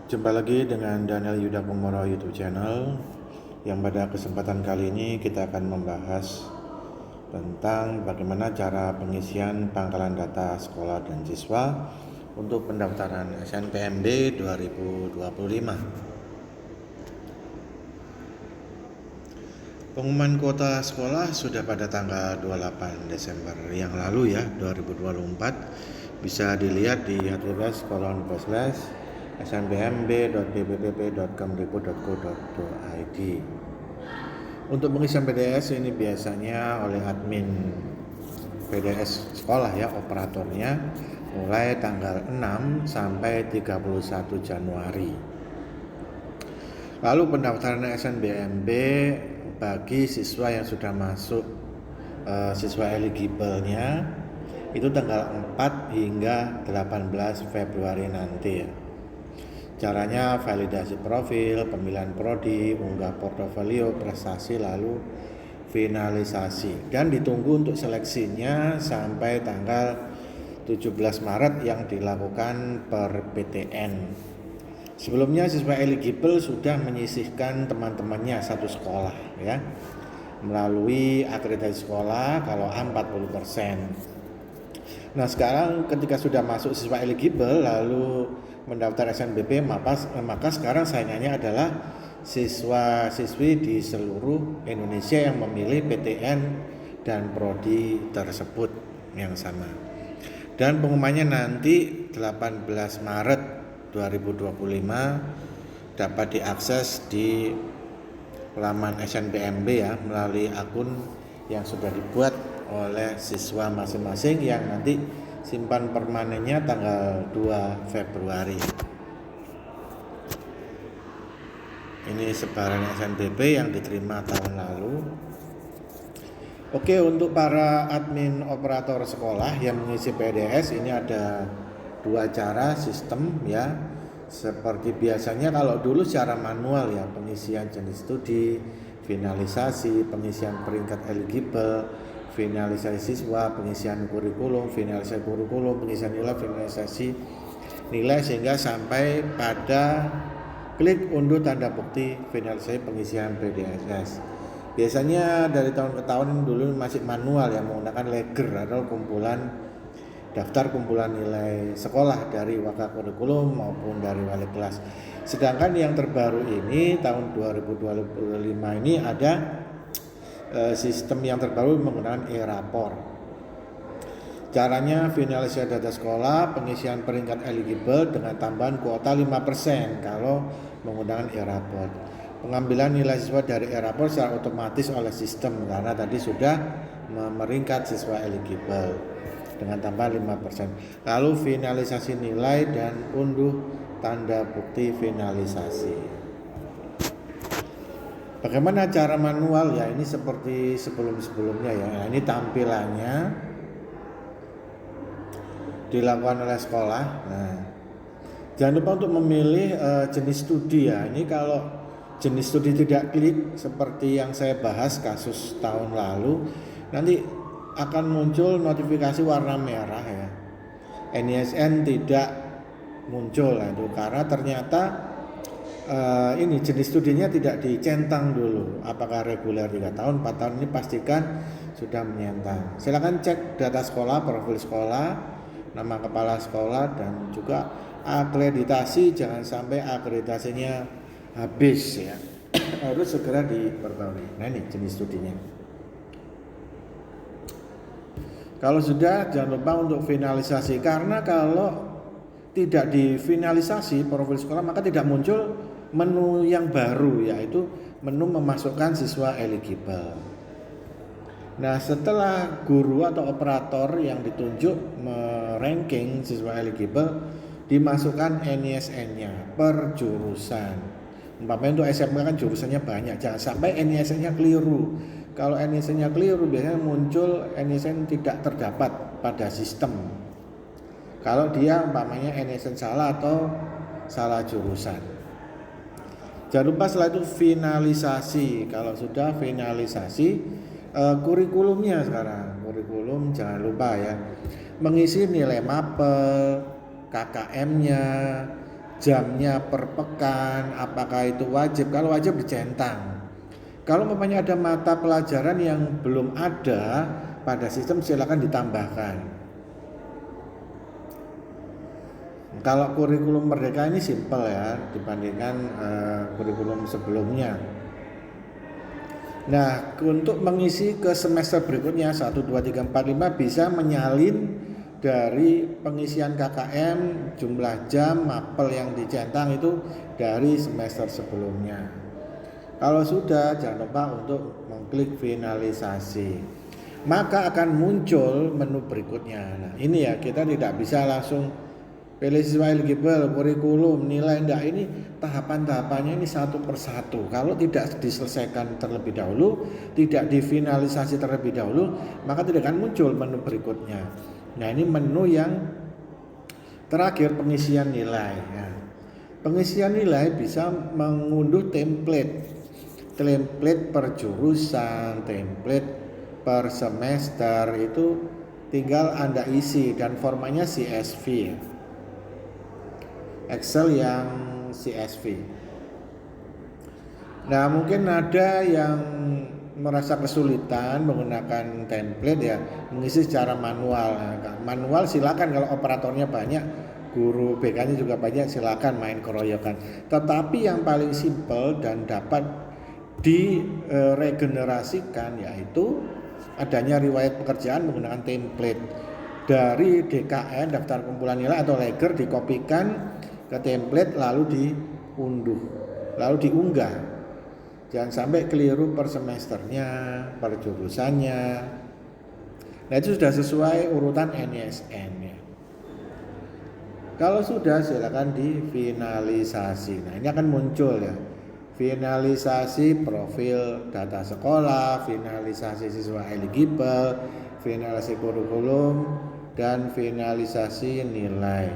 Jumpa lagi dengan Daniel Yuda Kumoro YouTube channel, yang pada kesempatan kali ini kita akan membahas tentang bagaimana cara pengisian pangkalan data sekolah dan siswa untuk pendaftaran SNMPTN 2025. Pengumuman kuota sekolah sudah pada tanggal 28 Desember yang lalu ya, 2024. Bisa dilihat di https://snpmb.bppp.kemdikbud.go.id. Untuk pengisian PDS ini biasanya oleh admin PDS sekolah ya, operatornya, mulai tanggal 6 sampai 31 Januari. Lalu pendaftaran SNMPTN bagi siswa yang sudah masuk siswa eligible-nya itu tanggal 4 hingga 18 Februari nanti ya. Caranya validasi profil, pemilihan prodi, unggah portofolio, prestasi, lalu finalisasi. Dan ditunggu untuk seleksinya sampai tanggal 17 Maret yang dilakukan per PTN. Sebelumnya siswa eligible sudah menyisihkan teman-temannya satu sekolah ya, melalui akreditasi sekolah kalau A 40%. Nah sekarang ketika sudah masuk siswa eligible lalu mendaftar SNMPTN, maka sekarang saingannya adalah siswa-siswi di seluruh Indonesia yang memilih PTN dan prodi tersebut yang sama. Dan pengumumannya nanti 18 Maret 2025 dapat diakses di laman SNMPTN ya, melalui akun yang sudah dibuat oleh siswa masing-masing yang nanti simpan permanennya tanggal 2 Februari. Ini sebaran SNBP yang diterima tahun lalu. Oke, untuk para admin operator sekolah yang mengisi PDS ini ada dua cara sistem ya. Seperti biasanya kalau dulu secara manual ya, pengisian jenis studi, finalisasi, pengisian peringkat eligible, finalisasi siswa, pengisian kurikulum, finalisasi kurikulum, pengisian nilai, finalisasi nilai, sehingga sampai pada klik unduh tanda bukti finalisasi pengisian PDSS. Biasanya dari tahun ke tahun dulu masih manual yang menggunakan leger atau daftar kumpulan nilai sekolah dari wakil kurikulum maupun dari wali kelas. Sedangkan yang terbaru ini tahun 2025 ini ada sistem yang terbaru menggunakan e-rapor. Caranya finalisasi data sekolah, pengisian peringkat eligible dengan tambahan kuota 5% kalau menggunakan e-rapor. Pengambilan nilai siswa dari e-rapor secara otomatis oleh sistem karena tadi sudah memeringkat siswa eligible dengan tambahan 5%. Lalu finalisasi nilai dan unduh tanda bukti finalisasi. Bagaimana cara manual ya, ini seperti sebelum-sebelumnya ya. Nah, ini tampilannya dilakukan oleh sekolah. Nah, jangan lupa untuk memilih jenis studi ya. Ini kalau jenis studi tidak klik seperti yang saya bahas kasus tahun lalu, nanti akan muncul notifikasi warna merah ya. NISN tidak muncul itu karena ternyata ini jenis studinya tidak dicentang dulu. Apakah reguler 3 tahun, 4 tahun, ini pastikan sudah menyentang. Silakan cek data sekolah, profil sekolah, nama kepala sekolah, dan juga akreditasi. Jangan sampai akreditasinya habis ya. Harus segera diperbarui. Nah ini jenis studinya. Kalau sudah, jangan lupa untuk finalisasi, karena kalau tidak difinalisasi profil sekolah maka tidak muncul menu yang baru, yaitu menu memasukkan siswa eligible. Nah setelah guru atau operator yang ditunjuk meranking siswa eligible, dimasukkan NISN-nya per jurusan. Umpamanya untuk SMK kan jurusannya banyak, jangan sampai NISN-nya keliru. Kalau NISN-nya keliru biasanya muncul NISN tidak terdapat pada sistem. Kalau dia umpamanya NISN salah atau salah jurusan. Jangan lupa setelah itu finalisasi. Kalau sudah finalisasi, kurikulumnya sekarang. Kurikulum jangan lupa ya. Mengisi nilai mapel, KKM-nya, jamnya per pekan, apakah itu wajib? Kalau wajib dicentang. Kalau memangnya ada mata pelajaran yang belum ada pada sistem, silakan ditambahkan. Kalau kurikulum Merdeka ini simpel ya dibandingkan kurikulum sebelumnya. Nah, untuk mengisi ke semester berikutnya 1, 2, 3, 4, 5 bisa menyalin dari pengisian KKM, jumlah jam mapel yang dicentang itu dari semester sebelumnya. Kalau sudah, jangan lupa untuk mengklik finalisasi. Maka akan muncul menu berikutnya. Nah, ini ya, kita tidak bisa langsung pilih siswa eligible, kurikulum, nilai enggak, ini tahapan-tahapannya ini satu persatu. Kalau tidak diselesaikan terlebih dahulu, tidak difinalisasi terlebih dahulu, maka tidak akan muncul menu berikutnya. Nah, ini menu yang terakhir, pengisian nilai. Nah, pengisian nilai bisa mengunduh template per jurusan, template per semester, itu tinggal Anda isi dan formatnya CSV. Excel yang CSV. Nah, mungkin ada yang merasa kesulitan menggunakan template ya, mengisi secara manual. Nah, manual silakan, kalau operatornya banyak, guru BK-nya juga banyak, silakan main keroyokan. Tetapi yang paling simpel dan dapat diregenerasikan yaitu adanya riwayat pekerjaan menggunakan template dari DKN, daftar kumpulan nilai atau Legger, dikopikan ke template lalu diunduh, lalu diunggah. Jangan sampai keliru per semesternya, per jurusannya. Nah, itu sudah sesuai urutan NISN ya. Kalau sudah, silakan difinalisasi. Nah, ini akan muncul ya, finalisasi profil data sekolah, finalisasi siswa eligible, finalisasi kurikulum, dan finalisasi nilai.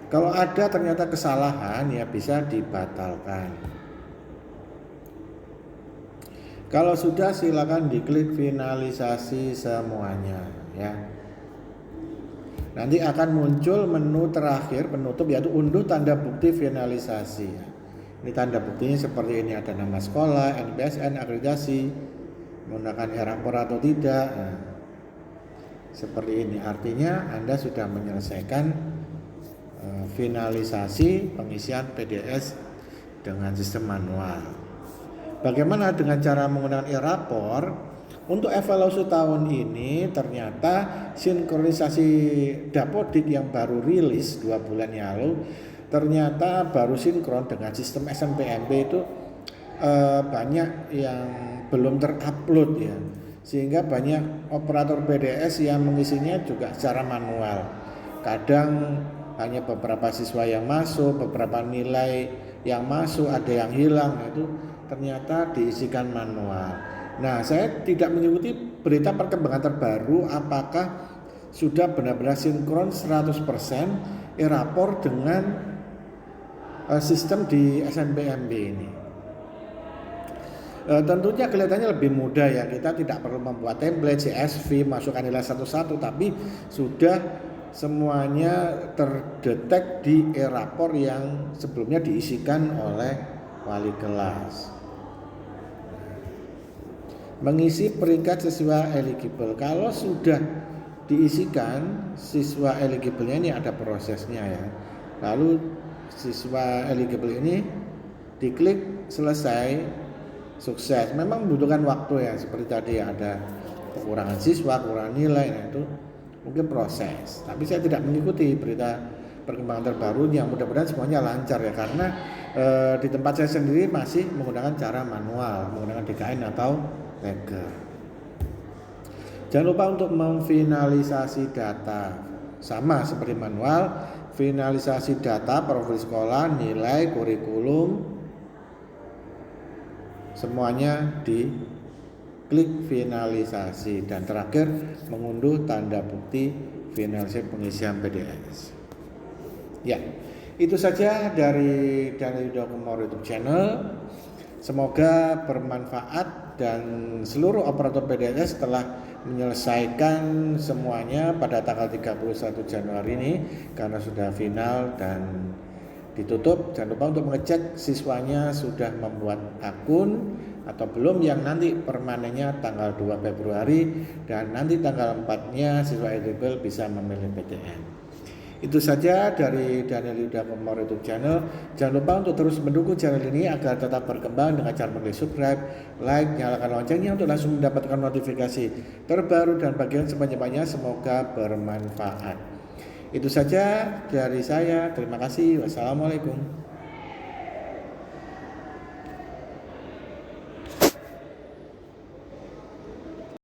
Kalau ada ternyata kesalahan ya bisa dibatalkan. Kalau sudah, silakan diklik finalisasi semuanya ya. Nanti akan muncul menu terakhir penutup yaitu unduh tanda bukti finalisasi. Ini tanda buktinya seperti ini, ada nama sekolah, NPSN, akreditasi, menggunakan e-rapor atau tidak. Nah, seperti ini artinya Anda sudah menyelesaikan finalisasi pengisian PDS dengan sistem manual. Bagaimana dengan cara menggunakan e-rapor? Untuk evaluasi tahun ini ternyata sinkronisasi Dapodik yang baru rilis 2 bulan yang lalu ternyata baru sinkron dengan sistem SNMPB itu banyak yang belum terupload ya, sehingga banyak operator PDS yang mengisinya juga secara manual. Kadang hanya beberapa siswa yang masuk, beberapa nilai yang masuk, ada yang hilang, itu ternyata diisikan manual. Nah, saya tidak mengikuti berita perkembangan terbaru apakah sudah benar-benar sinkron 100% e-rapor dengan sistem di SNMPB ini. Tentunya kelihatannya lebih mudah ya, kita tidak perlu membuat template CSV, masukkan nilai satu-satu, tapi sudah semuanya terdetek di e-rapor yang sebelumnya diisikan oleh wali kelas. Mengisi peringkat siswa eligible, kalau sudah diisikan siswa eligible-nya, ini ada prosesnya ya. Lalu siswa eligible ini diklik selesai, sukses. Memang membutuhkan waktu ya, seperti tadi ya, ada kekurangan siswa, kekurangan nilai, nah itu mungkin proses. Tapi saya tidak mengikuti berita perkembangan terbarunya. Mudah-mudahan semuanya lancar ya, karena di tempat saya sendiri masih menggunakan cara manual, menggunakan DKN atau Legger. Jangan lupa untuk memfinalisasi data, sama seperti manual, finalisasi data profil sekolah, nilai, kurikulum, semuanya di klik finalisasi, dan terakhir mengunduh tanda bukti finalisasi pengisian PDS. Ya, itu saja dari Daniel Dokumor YouTube channel. Semoga bermanfaat dan seluruh operator PDS telah menyelesaikan semuanya pada tanggal 31 Januari ini karena sudah final dan ditutup. Jangan lupa untuk mengecek siswanya sudah membuat akun atau belum, yang nanti permanennya tanggal 2 Februari dan nanti tanggal 4-nya siswa eligible bisa memilih PTN. Itu saja dari Daniel Yuda Komor YouTube channel. Jangan lupa untuk terus mendukung channel ini agar tetap berkembang dengan cara mengklik subscribe, like, nyalakan loncengnya untuk langsung mendapatkan notifikasi terbaru dan bagian sebanyak-banyaknya. Semoga bermanfaat. Itu saja dari saya. Terima kasih. Wassalamualaikum.